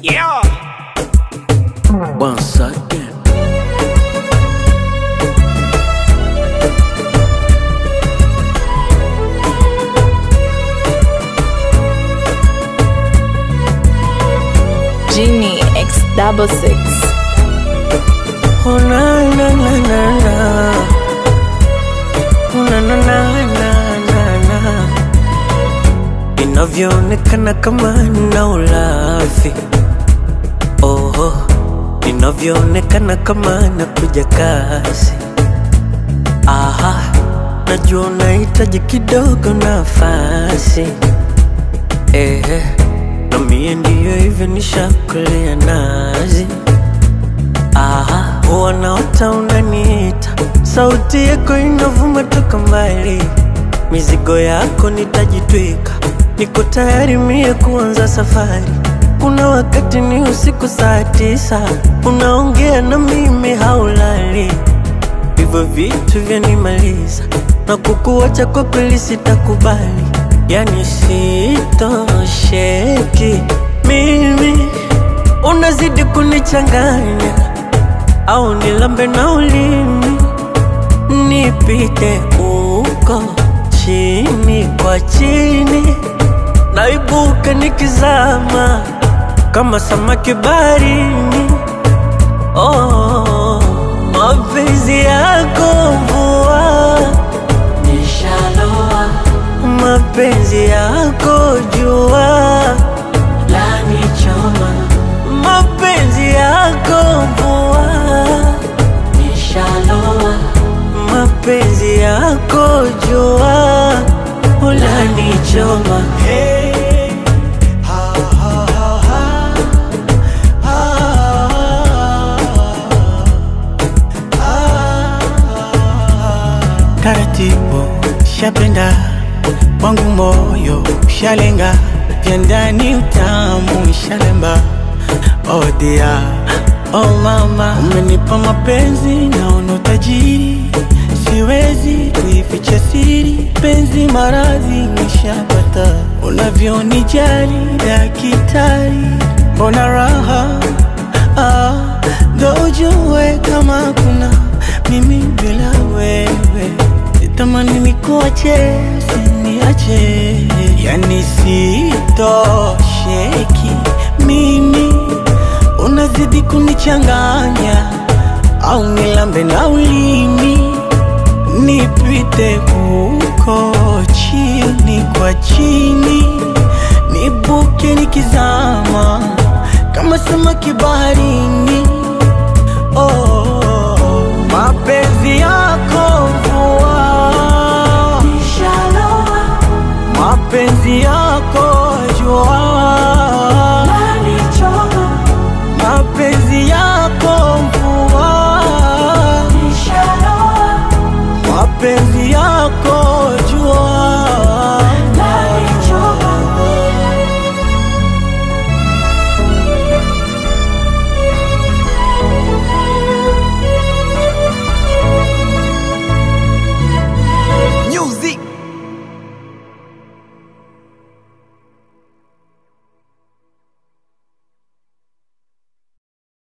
Yeah. Once again. Genie X66. Oh na na na na na. Oh na na na na na na. Inavyoonekana kama na ulafi. Oh, inavyoonekana kama nakuja kasi. Aha, najua unahitaji kidogo nafasi. Na mie ndiyo hivyo nishakulea nazi. Aha, wanaota unaniita, sauti yako inavuma toka mbali. Mizigo yako nitajitwika, niko tayari mie kuanza safari. Kuna wakati ni usiku saa 9, unaongea na mimi haulali. Hivyo vitu vyanimaliza, na kukuacha kwa kweli sitakubali. Yani sitosheki mimi, unazidi kunichanganya. Au nilambe na ulimi, nipite uko chini kwa chini, naibuka nikizama kama samaki baharini. Oh, mapenzi yako mvua, nishaloa. Mapenzi yako jua, lanichoma. Mapenzi yako mvua, nishaloa. Mapenzi yako jua, lanichoma. Hey, ha ha ha ha, taratibu shapenda, wangu moyo shalenga, vya ndani utamu shalemba. Oh dear, oh mama, umenipa mapenzi naona utajiri, siwezi kuificha siri. Penzi maradhi nishapata, unavyonijali dakitari, mbona raha ndo ujue kama kuna mimi bila wewe. Sitamani nikuache, usiniache. Yani sitosheki mimi, unazidi kunichanganya. Au nilambe na ulimi, nipite huko chini kwa chini, nibuke nikizama kama samaki baharini. Oh, mapenzi yako mvua, nishaloa. Mapenzi yako jua, lanichoma. Mapenzi yako mvua, nishaloa. Mapenzi yako